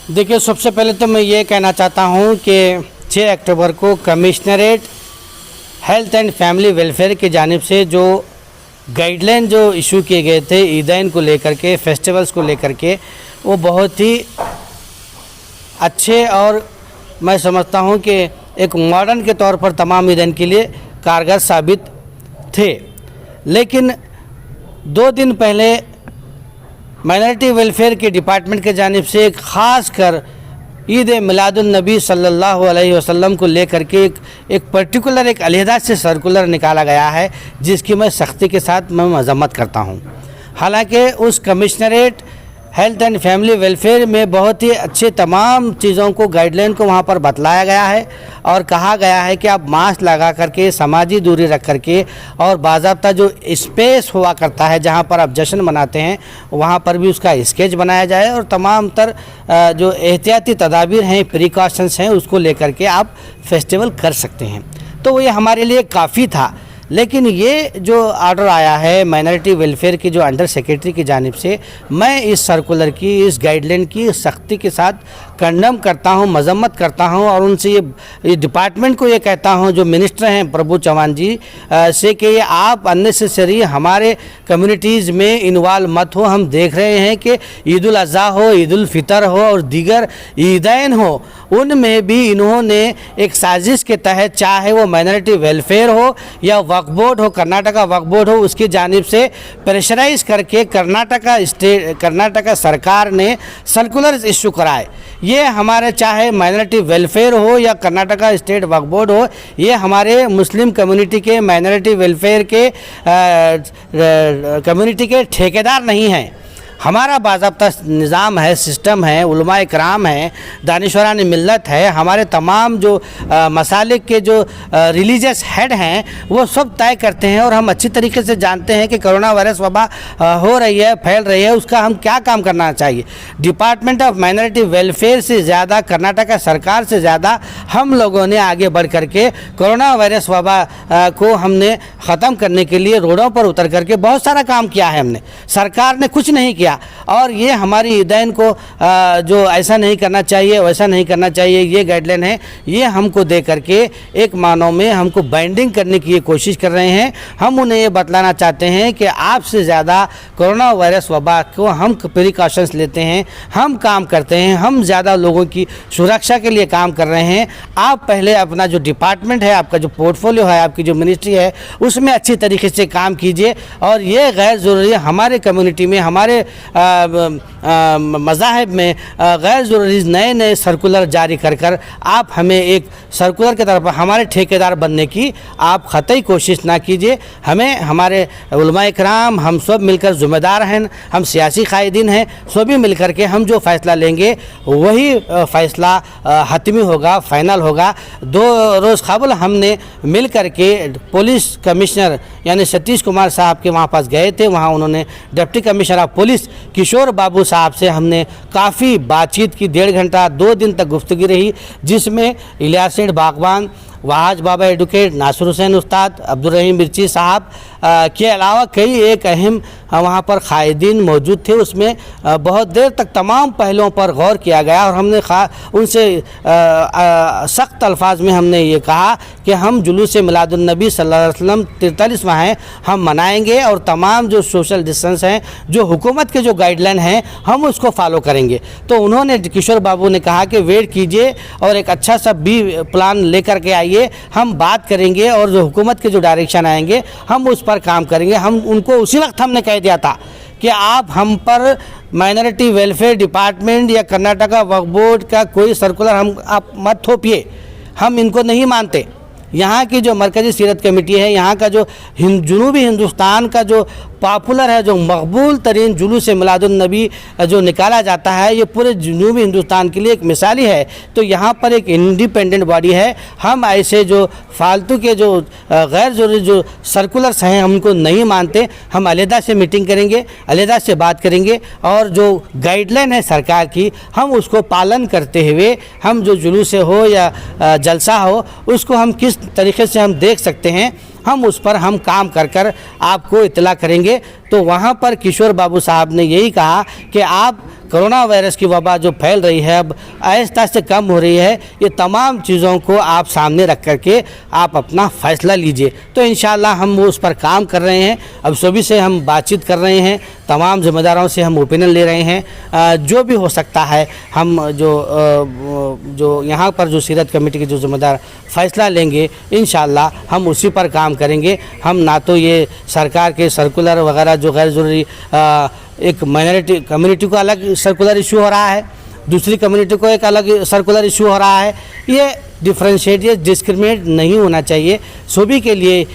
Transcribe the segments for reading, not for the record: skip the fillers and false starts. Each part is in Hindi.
देखिए, सबसे पहले तो मैं ये कहना चाहता हूँ कि 6 अक्टूबर को commissionerate health and family welfare की जानिब से जो गाइडलाइन जो इशू किए गए थे ईदैन को लेकर के, फेस्टिवल्स को लेकर के, वो बहुत ही अच्छे और मैं समझता हूँ कि एक मॉडर्न के तौर पर तमाम ईदैन के लिए कारगर साबित थे। लेकिन 2 दिन पहले माइनॉरिटी वेलफेयर के डिपार्टमेंट के जानिब से एक ख़ास कर ईद मिलादुन नबी सल्लल्लाहु अलैहि वसल्लम को लेकर के एक पर्टिकुलर एक अलहदा से सर्कुलर निकाला गया है, जिसकी मैं सख्ती के साथ मैं मजम्मत करता हूं। हालांकि उस commissionerate health and family welfare में बहुत ही अच्छे तमाम चीज़ों को गाइडलाइन को वहाँ पर बतलाया गया है और कहा गया है कि आप मास्क लगा करके, समाजी दूरी रख करके और बाज़ाब्ता जो स्पेस हुआ करता है जहाँ पर आप जश्न मनाते हैं वहाँ पर भी उसका स्केच बनाया जाए और तमाम तर जो एहतियाती तदाबीर हैं, प्रिकॉशंस हैं, उसको लेकर के आप फेस्टिवल कर सकते हैं। तो ये हमारे लिए काफ़ी था। लेकिन ये जो ऑर्डर आया है माइनॉरिटी वेलफेयर की जो अंडर सेक्रेटरी की जानिब से, मैं इस सर्कुलर की, इस गाइडलाइन की सख्ती के साथ कंडम करता हूं, मजम्मत करता हूं और उनसे ये डिपार्टमेंट को ये कहता हूं, जो मिनिस्टर हैं प्रभु चौहान जी से, कि ये आप अननेसेसरी हमारे कम्युनिटीज़ में इन्वॉल्व मत हो। हम देख रहे हैं कि ईद उल अज़हा हो, ईद उल फितर हो और दीगर ईदैन हो, उनमें भी इन्होंने एक साजिश के तहत, चाहे वो माइनॉरिटी वेलफेयर हो या वक्फ बोर्ड हो, कर्नाटका वक्फ बोर्ड हो, उसकी जानिब से प्रेशराइज करके कर्नाटका सरकार ने सर्कुलर इशू कराए। ये हमारे चाहे माइनॉरिटी वेलफेयर हो या कर्नाटका स्टेट वक्फ बोर्ड हो, ये हमारे मुस्लिम कम्युनिटी के, माइनॉरिटी वेलफेयर के कम्युनिटी के ठेकेदार नहीं हैं। हमारा बाज़ाब्ता निज़ाम है, सिस्टम है, उलमा इकराम है, दानिशवरान मिल्लत है, हमारे तमाम जो मसालिक के जो रिलीजियस हेड हैं वो सब तय करते हैं और हम अच्छी तरीके से जानते हैं कि कोरोना वायरस वबा हो रही है, फैल रही है, उसका हम क्या काम करना चाहिए। डिपार्टमेंट ऑफ माइनॉरिटी वेलफेयर से ज़्यादा, कर्नाटका सरकार से ज़्यादा हम लोगों ने आगे बढ़ करके कोरोना वायरस वबा को हमने ख़त्म करने के लिए रोडों पर उतर करके बहुत सारा काम किया है हमने। सरकार ने कुछ नहीं किया और ये हमारी ईदैन को जो ऐसा नहीं करना चाहिए, वैसा नहीं करना चाहिए, ये गाइडलाइन है, ये हमको दे करके एक मानों में हमको बाइंडिंग करने की ये कोशिश कर रहे हैं। हम उन्हें ये बतलाना चाहते हैं कि आपसे ज़्यादा कोरोना वायरस वबा को हम प्रिकॉशंस लेते हैं, हम काम करते हैं, हम ज़्यादा लोगों की सुरक्षा के लिए काम कर रहे हैं। आप पहले अपना जो डिपार्टमेंट है, आपका जो पोर्टफोलियो है, आपकी जो मिनिस्ट्री है, उसमें अच्छी तरीके से काम कीजिए और ये गैर ज़रूरी हमारे कम्युनिटी में, हमारे मज़ाहिब में गैर ज़रूरी नए सर्कुलर जारी कर आप हमें एक सर्कुलर की तरफ हमारे ठेकेदार बनने की आप ख़तई कोशिश ना कीजिए। हमें हमारे उलमा इकराम, हम सब मिलकर ज़िम्मेदार हैं, हम सियासी कायदीन हैं, सभी मिलकर के हम जो फ़ैसला लेंगे वही फ़ैसला हतमी होगा, फ़ाइनल होगा। 2 रोज़ कबल हमने मिल कर के पुलिस कमिश्नर यानी सतीश कुमार साहब के वहाँ पास गए थे। वहाँ उन्होंने डिप्टी कमिश्नर ऑफ पुलिस किशोर बाबू साहब से हमने काफ़ी बातचीत की, 1.5 घंटा 2 दिन तक गुफ्तगू रही, जिसमें इलियास सेठ बागवान, वहाज बाबा एडवोकेट, नासिर हुसैन उस्ताद, अब्दुल रहीम मिर्ची साहब के अलावा कई एक अहम वहाँ पर कायदीन मौजूद थे। उसमें बहुत देर तक तमाम पहलुओं पर गौर किया गया और हमने उनसे सख्त अल्फाज में हमने ये कहा कि हम जुलूस मिलादुन नबी सल्लल्लाहु अलैहि वसल्लम 43वां है, हम मनाएंगे और तमाम जो सोशल डिस्टेंस हैं, जो हुकूमत के जो गाइडलाइन हैं, हम उसको फॉलो करेंगे। तो उन्होंने, किशोर बाबू ने कहा कि वेट कीजिए और एक अच्छा सा बी प्लान लेकर के आइए, हम बात करेंगे और जो हुकूमत के जो डायरेक्शन आएंगे हम उस पर काम करेंगे। हम उनको उसी वक्त हमने कह दिया था कि आप हम पर माइनॉरिटी वेलफेयर डिपार्टमेंट या कर्नाटका वक्फ बोर्ड का कोई सर्कुलर हम आप मत थोपिए, हम इनको नहीं मानते। यहाँ की जो मरकज़ी सीरत कमेटी है, यहाँ का जो जनूबी हिंदुस्तान का जो पॉपुलर है, जो मकबूल तरीन जुलूस मिलादुन नबी जो निकाला जाता है, ये पूरे जनूबी हिंदुस्तान के लिए एक मिसाली है। तो यहाँ पर एक इंडिपेंडेंट बॉडी है। हम ऐसे जो फालतू के जो गैर ज़रूरी जो सर्कुलर्स हैं हम उनको नहीं मानते। हम अलहदा से मीटिंग करेंगे, अलहदा से बात करेंगे और जो गाइडलाइन है सरकार की, हम उसको पालन करते हुए हम जो जुलूस हो या जलसा हो, उसको हम किस तरीके से हम देख सकते हैं, हम उस पर हम काम कर आपको इत्तला करेंगे। तो वहाँ पर किशोर बाबू साहब ने यही कहा कि आप कोरोना वायरस की वबा जो फैल रही है अब आहिस्ता से कम हो रही है, ये तमाम चीज़ों को आप सामने रख करके आप अपना फ़ैसला लीजिए। तो इंशाअल्लाह हम वो उस पर काम कर रहे हैं। अब सुबह से हम बातचीत कर रहे हैं, तमाम ज़िम्मेदारों से हम ओपिनियन ले रहे हैं। जो भी हो सकता है हम जो यहाँ पर जो सीरत कमेटी के जो ज़िम्मेदार फ़ैसला लेंगे इंशाअल्लाह हम उसी पर काम करेंगे। हम ना तो ये सरकार के सर्कुलर वगैरह जो गैर ज़रूरी एक माइनॉरिटी कम्युनिटी को अलग सर्कुलर इशू हो रहा है, दूसरी कम्युनिटी को एक अलग सर्कुलर इशू हो रहा है, ये डिफ्रेंशिएट ये डिस्क्रिमिनेट नहीं होना चाहिए। सभी के लिए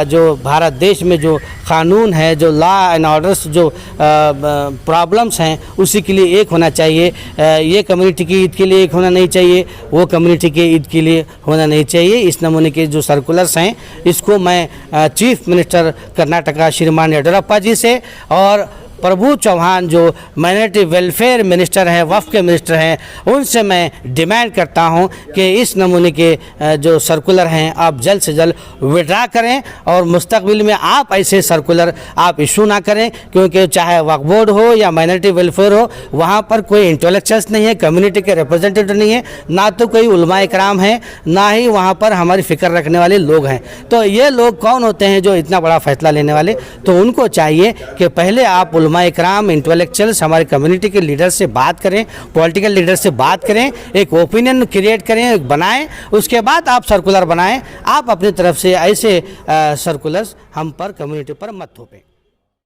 जो भारत देश में जो कानून है, जो लॉ एंड ऑर्डर्स जो प्रॉब्लम्स हैं उसी के लिए एक होना चाहिए। ये कम्युनिटी की ईद के लिए एक होना नहीं चाहिए, वो कम्युनिटी के ईद के लिए होना नहीं चाहिए। इस नमूने के जो सर्कुलर्स हैं इसको मैं चीफ मिनिस्टर कर्नाटका श्रीमान येडियुरप्पा जी से और प्रभु चौहान जो माइनॉरिटी वेलफेयर मिनिस्टर हैं, वफ़ के मिनिस्टर हैं, उनसे मैं डिमांड करता हूं कि इस नमूने के जो सर्कुलर हैं आप जल्द से जल्द विड्रा करें और मुस्तकबिल में आप ऐसे सर्कुलर आप इशू ना करें, क्योंकि चाहे वक्फ बोर्ड हो या माइनॉरिटी वेलफेयर हो, वहां पर कोई इंटेलेक्चुअल्स नहीं है, कम्युनिटी के रिप्रेजेंटेटिव नहीं है, ना तो कोई उलमा इकराम है, ना ही वहाँ पर हमारी फ़िक्र रखने वाले लोग हैं। तो ये लोग कौन होते हैं जो इतना बड़ा फ़ैसला लेने वाले? तो उनको चाहिए कि पहले आप उलमा इकराम, इंटेलेक्चुअल्स, हमारे कम्युनिटी के लीडर से बात करें, पॉलिटिकल लीडर से बात करें, एक ओपिनियन क्रिएट करें, बनाएं, उसके बाद आप सर्कुलर बनाएं। आप अपनी तरफ से ऐसे सर्कुलर्स हम पर, कम्युनिटी पर मत थोपें।